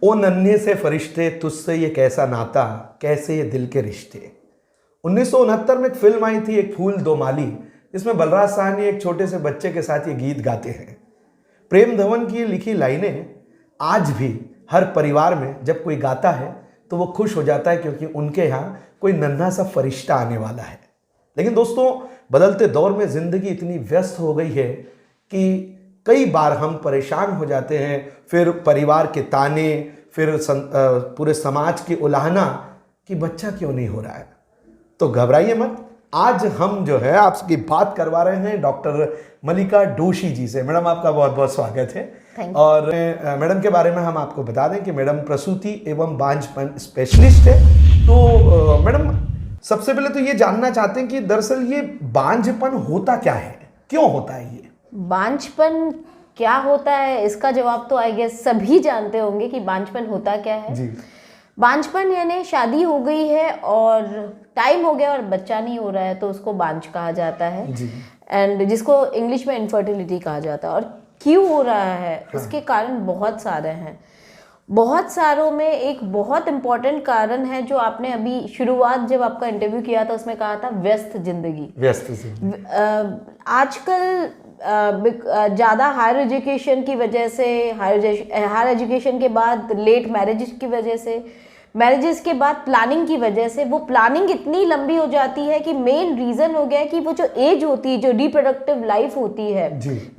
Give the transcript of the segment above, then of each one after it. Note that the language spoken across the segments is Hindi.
ओ नन्हे से फरिश्ते तुझसे ये कैसा नाता, कैसे ये दिल के रिश्ते। 1969 में एक फिल्म आई थी एक फूल दो माली, जिसमें बलराज साहनी एक छोटे से बच्चे के साथ ये गीत गाते हैं। प्रेम धवन की लिखी लाइनें आज भी हर परिवार में जब कोई गाता है तो वो खुश हो जाता है, क्योंकि उनके यहाँ कोई नन्हा सा फरिश्ता आने वाला है। लेकिन दोस्तों, बदलते दौर में ज़िंदगी इतनी व्यस्त हो गई है कि कई बार हम परेशान हो जाते हैं, फिर परिवार के ताने, फिर पूरे समाज की उलाहना कि बच्चा क्यों नहीं हो रहा है। तो घबराइए मत, आज हम जो है आपकी बात करवा रहे हैं डॉक्टर मल्लिका डोशी जी से। मैडम, आपका बहुत बहुत स्वागत है। और मैडम के बारे में हम आपको बता दें कि मैडम प्रसूति एवं बांझपन स्पेशलिस्ट है। तो मैडम, सबसे पहले तो ये जानना चाहते हैं कि दरअसल ये बांझपन होता क्या है, क्यों होता है ये? बांझपन क्या होता है, इसका जवाब तो आई गेस सभी जानते होंगे कि बांझपन होता क्या है जी। बांझपन यानी शादी हो गई है और टाइम हो गया और बच्चा नहीं हो रहा है, तो उसको बांझ कहा जाता है जी। एंड जिसको इंग्लिश में इनफर्टिलिटी कहा जाता है। और क्यों हो रहा है, हाँ। इसके कारण बहुत सारे हैं। बहुत सारों में एक बहुत इम्पोर्टेंट कारण है जो आपने अभी शुरुआत जब आपका इंटरव्यू किया था उसमें कहा था, व्यस्त जिंदगी। आजकल ज़्यादा हायर एजुकेशन की वजह से, हायर एजुकेशन के बाद लेट मैरिजेस की वजह से, मैरिजेस के बाद प्लानिंग की वजह से, वो प्लानिंग इतनी लंबी हो जाती है कि मेन रीज़न हो गया है कि वो जो एज होती है, जो रिप्रोडक्टिव लाइफ होती है,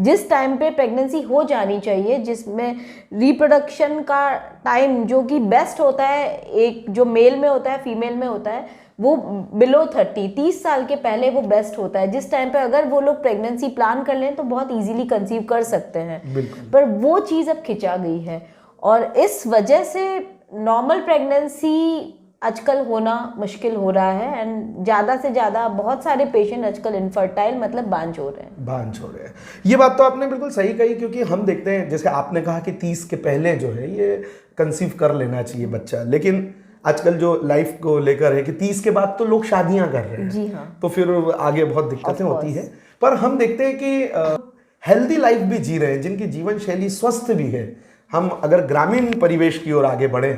जिस टाइम पे प्रेगनेंसी हो जानी चाहिए, जिसमें रिप्रोडक्शन का टाइम जो कि बेस्ट होता है, एक जो मेल में होता है फीमेल में होता है, वो बिलो 30 साल के पहले वो बेस्ट होता है, जिस टाइम पे अगर वो लोग प्रेगनेंसी प्लान कर लें तो बहुत इजीली कंसीव कर सकते हैं। पर वो चीज़ अब खिंचा गई है और इस वजह से नॉर्मल प्रेगनेंसी आजकल होना मुश्किल हो रहा है। एंड ज़्यादा से ज़्यादा बहुत सारे पेशेंट आजकल इनफर्टाइल, मतलब बांझ हो रहे हैं। ये बात तो आपने बिल्कुल सही कही, क्योंकि हम देखते हैं, जैसे आपने कहा कि 30 के पहले जो है ये कंसीव कर लेना चाहिए बच्चा, लेकिन आजकल जो लाइफ को लेकर है कि 30 के बाद तो लोग शादियां कर रहे हैं जी, हाँ। तो फिर आगे बहुत दिक्कतें होती है। पर हम देखते हैं कि हेल्दी लाइफ भी जी रहे हैं, जिनकी जीवन शैली स्वस्थ भी है। हम अगर ग्रामीण परिवेश की ओर आगे बढ़े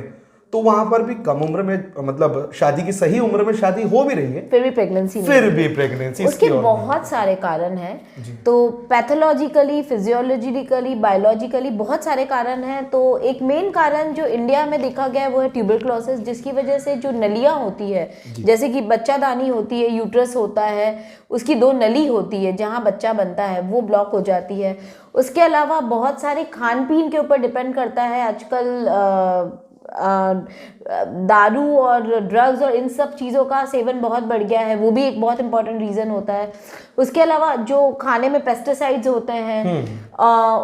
तो वहां पर भी कम उम्र में, मतलब शादी की सही उम्र में शादी हो भी रही है, फिर भी प्रेगनेंसी उसके बहुत सारे कारण हैं। तो पैथोलॉजिकली, फिजियोलॉजिकली, बायोलॉजिकली बहुत सारे कारण हैं। तो एक मेन कारण जो इंडिया में देखा गया है वो है ट्यूबरक्लोसिस, जिसकी वजह से जो नलियां होती है, जैसे कि बच्चादानी होती है, यूट्रस होता है, उसकी 2 नली होती है जहाँ बच्चा बनता है, वो ब्लॉक हो जाती है। उसके अलावा बहुत सारे खान पीन के ऊपर डिपेंड करता है। आजकल दारू और ड्रग्स और इन सब चीज़ों का सेवन बहुत बढ़ गया है, वो भी एक बहुत इंपॉर्टेंट रीज़न होता है। उसके अलावा जो खाने में पेस्टिसाइड्स होते हैं,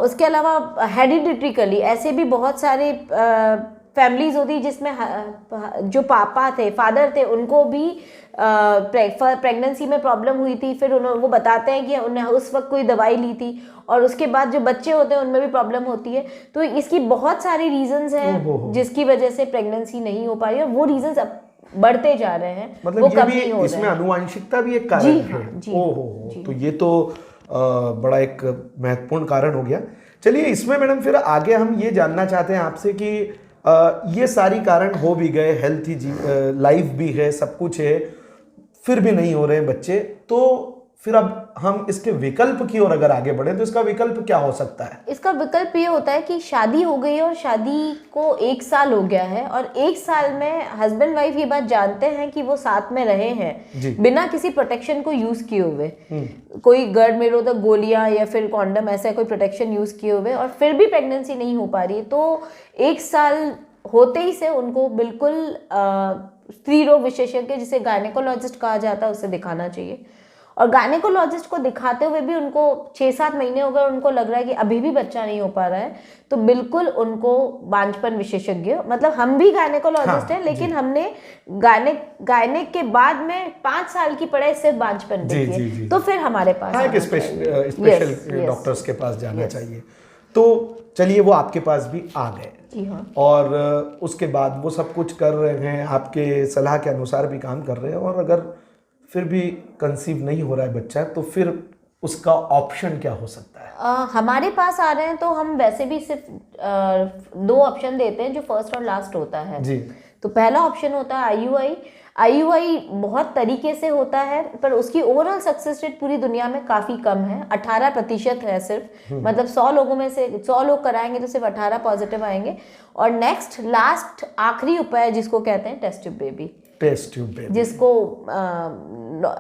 उसके अलावा हेरिडिटरीकली ऐसे भी बहुत सारे फैमिलीज होती जिसमें जो पापा थे, फादर थे, उनको भी प्रेगनेंसी में प्रॉब्लम हुई थी। फिर वो बताते हैं कि उन्हें उस वक्त कोई दवाई ली थी और उसके बाद जो बच्चे होते हैं उनमें भी प्रॉब्लम होती है। तो इसकी बहुत सारी रीजंस हैं जिसकी वजह से प्रेगनेंसी नहीं हो पा रही है, और वो रीजंस अब बढ़ते जा रहे हैं, मतलब वो कम नहीं हो रहे हैं। इसमें आनुवांशिकता भी एक कारण है। तो ये तो बड़ा एक महत्वपूर्ण कारण हो गया। चलिए, इसमें मैडम फिर आगे हम ये जानना चाहते हैं आपसे कि ये सारी कारण हो भी गए, हेल्थी लाइफ भी है, सब कुछ है, फिर भी नहीं हो रहे हैं बच्चे, तो फिर अब हम इसके विकल्प की ओर अगर आगे बढ़े तो इसका विकल्प क्या हो सकता है? इसका विकल्प ये होता है कि शादी हो गई है और शादी को 1 साल हो गया है और 1 साल में हस्बैंड वाइफ ये बात जानते हैं कि वो साथ में रहे हैं बिना किसी प्रोटेक्शन को यूज किए हुए, कोई गर्भ निरोधक गोलियां या फिर कॉन्डम, ऐसा कोई प्रोटेक्शन यूज किए हुए, और फिर भी प्रेगनेंसी नहीं हो पा रही है, तो 1 साल होते ही से उनको बिल्कुल स्त्री रोग विशेषज्ञ, जिसे गायनेकोलॉजिस्ट कहा जाता है, उससे दिखाना चाहिए। और गायनेकोलॉजिस्ट को दिखाते हुए भी उनको 6-7 महीने हो गए, उनको लग रहा है कि अभी भी बच्चा नहीं हो पा रहा है, तो बिल्कुल उनको बांझपन विशेषज्ञ, मतलब हम भी गायनेकोलॉजिस्ट हैं, लेकिन हमने गायनेक के बाद में 5 साल की पढ़ाई सिर्फ बांझपन पे की है, तो फिर हमारे पास स्पेशल डॉक्टर्स के पास जाना चाहिए। तो चलिए, वो आपके पास भी आ गए और उसके बाद वो सब कुछ कर रहे हैं, आपके सलाह के अनुसार भी काम कर रहे हैं, और अगर फिर भी कंसीव नहीं हो रहा है बच्चा, तो फिर उसका ऑप्शन क्या हो सकता है? हमारे पास आ रहे हैं तो हम वैसे भी सिर्फ 2 ऑप्शन देते हैं जो फर्स्ट और लास्ट होता है जी। तो पहला ऑप्शन होता है आईयूआई। आईयूआई बहुत तरीके से होता है पर उसकी ओवरऑल सक्सेस रेट पूरी दुनिया में काफ़ी कम है, 18% है सिर्फ। मतलब 100 लोगों में से 100 लोग कराएंगे तो सिर्फ 18 पॉजिटिव आएंगे। और नेक्स्ट लास्ट आखिरी उपाय जिसको कहते हैं test tube baby. Test tube baby जिसको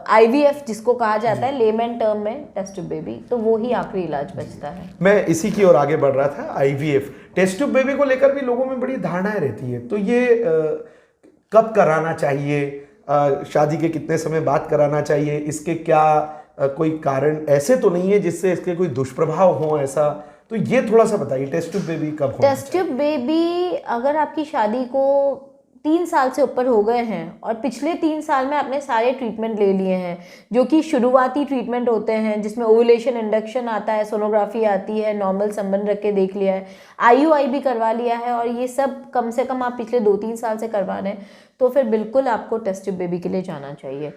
आईवीएफ जिसको कहा जाता है लेमन टर्म में, टेस्ट ट्यूब बेबी, तो वो ही आखिरी इलाज बचता है। मैं इसी की ओर आगे बढ़ रहा था। आईवीएफ टेस्ट ट्यूब बेबी को लेकर भी लोगों में बड़ी धारणाएं रहती है, तो ये कब कराना चाहिए, शादी के कितने समय बाद कराना चाहिए, इसके क्या कोई कारण ऐसे तो नहीं है जिससे इसके कोई दुष्प्रभाव हो ऐसा, तो ये थोड़ा सा बताइए टेस्ट ट्यूब बेबी कब होना टेस्ट ट्यूब बेबी अगर आपकी शादी को 3 साल से ऊपर हो गए हैं और पिछले 3 साल में आपने सारे ट्रीटमेंट ले लिए हैं जो कि शुरुआती ट्रीटमेंट होते हैं जिसमें ओवुलेशन इंडक्शन आता है, सोनोग्राफी आती है, नॉर्मल संबंध रख के देख लिया है, आईयूआई भी करवा लिया है और ये सब कम से कम आप पिछले 2-3 साल से करवा रहे हैं, तो फिर बिल्कुल आपको टेस्ट ट्यूब बेबी के लिए जाना चाहिए।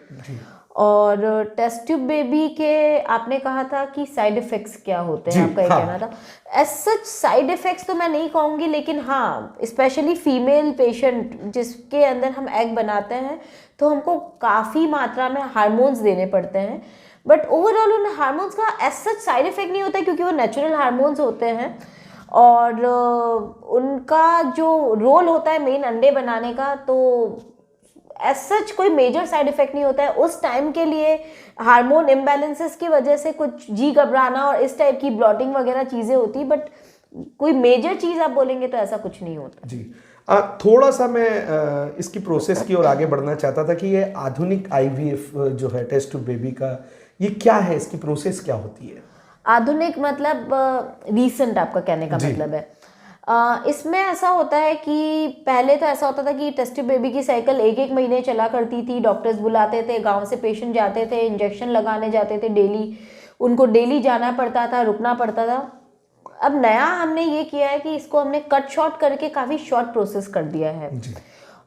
और टेस्ट ट्यूब बेबी के आपने कहा था कि साइड इफ़ेक्ट्स क्या होते हैं, आपका ये कहना था। एज सच साइड इफ़ेक्ट्स तो मैं नहीं कहूँगी, लेकिन हाँ स्पेशली फीमेल पेशेंट जिसके अंदर हम एग बनाते हैं तो हमको काफ़ी मात्रा में हार्मोन्स देने पड़ते हैं, बट ओवरऑल उन हार्मोन्स का एज सच साइड इफ़ेक्ट नहीं होता है क्योंकि वो नेचुरल हार्मोन्स होते हैं और उनका जो रोल होता है मेन अंडे बनाने का, तो एज सच कोई मेजर साइड इफेक्ट नहीं होता है। उस टाइम के लिए हार्मोन इम्बैलेंसेस की वजह से कुछ जी घबराना और इस टाइप की ब्लॉटिंग वगैरह चीज़ें होती, बट कोई मेजर चीज़ आप बोलेंगे तो ऐसा कुछ नहीं होता जी। थोड़ा सा मैं इसकी प्रोसेस की ओर आगे बढ़ना चाहता था कि ये आधुनिक आईवीएफ जो है टेस्ट ट्यूब बेबी का, ये क्या है, इसकी प्रोसेस क्या होती है? आधुनिक मतलब रीसेंट आपका कहने का मतलब है। इसमें ऐसा होता है कि पहले तो ऐसा होता था कि टेस्ट ट्यूब बेबी की साइकिल 1-1 महीने चला करती थी, डॉक्टर्स बुलाते थे, गांव से पेशेंट जाते थे, इंजेक्शन लगाने जाते थे डेली, उनको डेली जाना पड़ता था, रुकना पड़ता था। अब नया हमने ये किया है कि इसको हमने कट शॉर्ट करके काफ़ी शॉर्ट प्रोसेस कर दिया है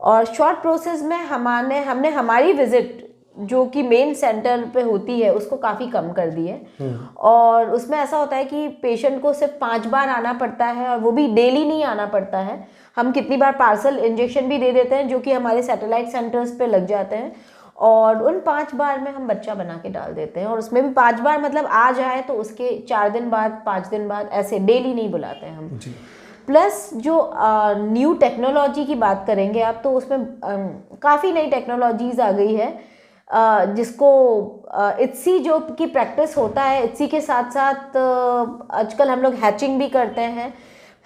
और शॉर्ट प्रोसेस में हमने हमारी विजिट जो कि मेन सेंटर पे होती है उसको काफ़ी कम कर दी है और उसमें ऐसा होता है कि पेशेंट को सिर्फ 5 बार आना पड़ता है और वो भी डेली नहीं आना पड़ता है। हम कितनी बार पार्सल इंजेक्शन भी दे देते हैं जो कि हमारे सैटेलाइट सेंटर्स पे लग जाते हैं और उन 5 बार में हम बच्चा बना के डाल देते हैं और उसमें भी 5 बार मतलब आ जाए तो उसके 4 दिन बाद 5 दिन बाद, ऐसे डेली नहीं बुलाते हैं हम। प्लस जो न्यू टेक्नोलॉजी की बात करेंगे आप तो उसमें काफ़ी नई टेक्नोलॉजीज़ आ गई है जिसको इट्सी जो की प्रैक्टिस होता है, इट्सी के साथ साथ आजकल हम लोग हैचिंग भी करते हैं।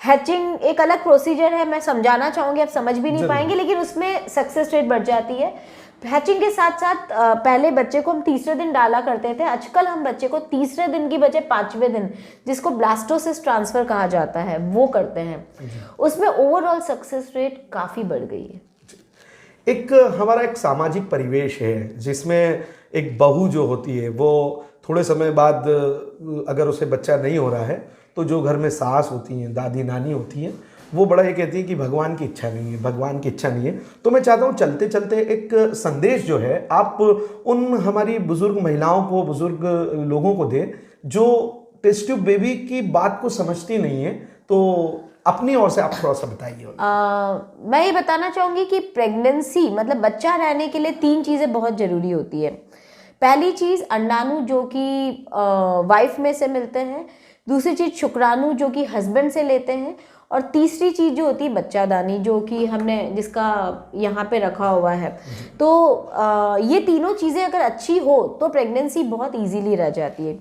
हैचिंग एक अलग प्रोसीजर है, मैं समझाना चाहूँगी, आप समझ भी नहीं पाएंगे, लेकिन उसमें सक्सेस रेट बढ़ जाती है। हैचिंग के साथ साथ पहले बच्चे को हम 3रे दिन डाला करते थे, आजकल हम बच्चे को 3रे दिन की बजाय 5वें दिन, जिसको ब्लास्टोसिस ट्रांसफ़र कहा जाता है, वो करते हैं। उसमें ओवरऑल सक्सेस रेट काफ़ी बढ़ गई है। एक हमारा एक सामाजिक परिवेश है जिसमें एक बहू जो होती है वो थोड़े समय बाद अगर उसे बच्चा नहीं हो रहा है तो जो घर में सास होती हैं, दादी नानी होती हैं, वो बड़ा ये कहती है कि भगवान की इच्छा नहीं है, भगवान की इच्छा नहीं है। तो मैं चाहता हूँ चलते चलते एक संदेश जो है आप उन हमारी बुज़ुर्ग महिलाओं को, बुज़ुर्ग लोगों को दें जो टेस्ट ट्यूब बेबी की बात को समझती नहीं है, तो अपनी ओर से आप थोड़ा सा बताइए। मैं ये बताना चाहूँगी कि प्रेगनेंसी मतलब बच्चा रहने के लिए 3 चीज़ें बहुत ज़रूरी होती है। पहली चीज़ अंडाणु जो कि वाइफ में से मिलते हैं, दूसरी चीज़ शुक्राणु जो कि हस्बैंड से लेते हैं, और तीसरी चीज़ जो होती है बच्चादानी जो कि हमने जिसका यहाँ पे रखा हुआ है। तो ये तीनों चीज़ें अगर अच्छी हो तो प्रेगनेंसी बहुत इजीली रह जाती है,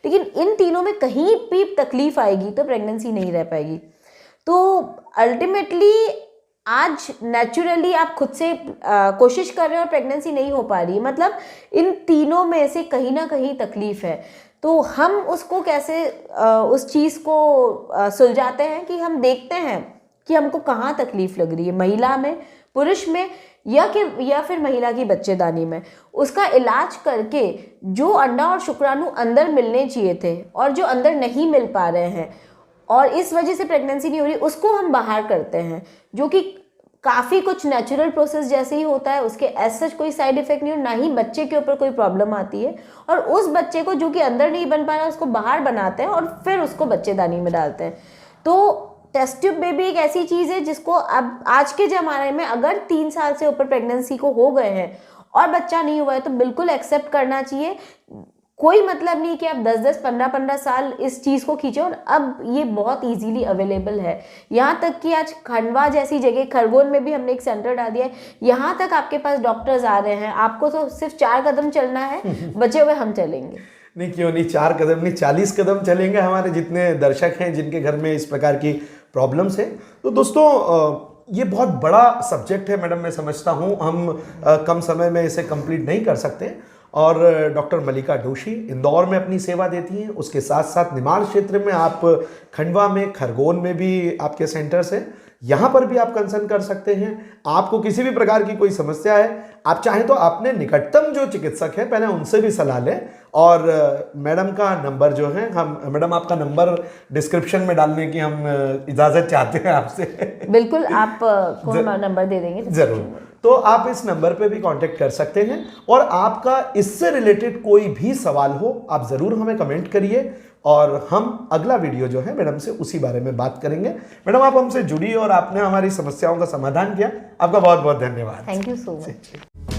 लेकिन इन तीनों में कहीं भी तकलीफ आएगी तो प्रेगनेंसी नहीं रह पाएगी। तो अल्टीमेटली आज नेचुरली आप खुद से कोशिश कर रहे हो और प्रेगनेंसी नहीं हो पा रही है, मतलब इन तीनों में से कहीं ना कहीं तकलीफ है। तो हम उसको कैसे उस चीज़ को सुलझाते हैं कि हम देखते हैं कि हमको कहाँ तकलीफ लग रही है, महिला में, पुरुष में या फिर महिला की बच्चेदानी में। उसका इलाज करके जो अंडा और शुक्राणु अंदर मिलने चाहिए थे और जो अंदर नहीं मिल पा रहे हैं और इस वजह से प्रेगनेंसी नहीं हो रही, उसको हम बाहर करते हैं, जो कि काफ़ी कुछ नेचुरल प्रोसेस जैसे ही होता है, उसके ऐसा कोई साइड इफेक्ट नहीं, और ना ही बच्चे के ऊपर कोई प्रॉब्लम आती है। और उस बच्चे को जो कि अंदर नहीं बन पा रहा उसको बाहर बनाते हैं और फिर उसको बच्चेदानी में डालते हैं। तो टेस्ट ट्यूब बेबी एक ऐसी चीज़ है जिसको अब आज के ज़माने में अगर 3 साल से ऊपर प्रेगनेंसी को हो गए हैं और बच्चा नहीं हुआ है तो बिल्कुल एक्सेप्ट करना चाहिए। कोई मतलब नहीं कि आप 10-10, 15-15 साल इस चीज़ को खींचे, और अब ये बहुत इजीली अवेलेबल है। यहाँ तक कि आज खंडवा जैसी जगह, खरगोन में भी हमने एक सेंटर डाल दिया है, यहाँ तक आपके पास डॉक्टर्स आ रहे हैं, आपको तो सिर्फ 4 कदम चलना है, बचे हुए हम चलेंगे। नहीं, क्यों नहीं, 4 कदम नहीं, 40 कदम चलेंगे। हमारे जितने दर्शक हैं जिनके घर में इस प्रकार की प्रॉब्लम्स है, तो दोस्तों ये बहुत बड़ा सब्जेक्ट है मैडम, मैं समझता हूँ हम कम समय में इसे कंप्लीट नहीं कर सकते। और डॉक्टर मल्लिका जोशी इंदौर में अपनी सेवा देती हैं, उसके साथ साथ निमाड़ क्षेत्र में, आप खंडवा में, खरगोन में भी आपके सेंटर्स हैं, यहाँ पर भी आप कंसल्ट कर सकते हैं। आपको किसी भी प्रकार की कोई समस्या है, आप चाहें तो अपने निकटतम जो चिकित्सक है पहले उनसे भी सलाह लें। और मैडम का नंबर जो है, हम मैडम आपका नंबर डिस्क्रिप्शन में डालने की हम इजाज़त चाहते हैं आपसे। बिल्कुल, आप को हम नंबर दे देंगे ज़रूर, तो आप इस नंबर पे भी कांटेक्ट कर सकते हैं। और आपका इससे रिलेटेड कोई भी सवाल हो आप ज़रूर हमें कमेंट करिए, और हम अगला वीडियो जो है मैडम से उसी बारे में बात करेंगे। मैडम, आप हमसे जुड़ी और आपने हमारी समस्याओं का समाधान किया, आपका बहुत बहुत धन्यवाद। Thank you so much.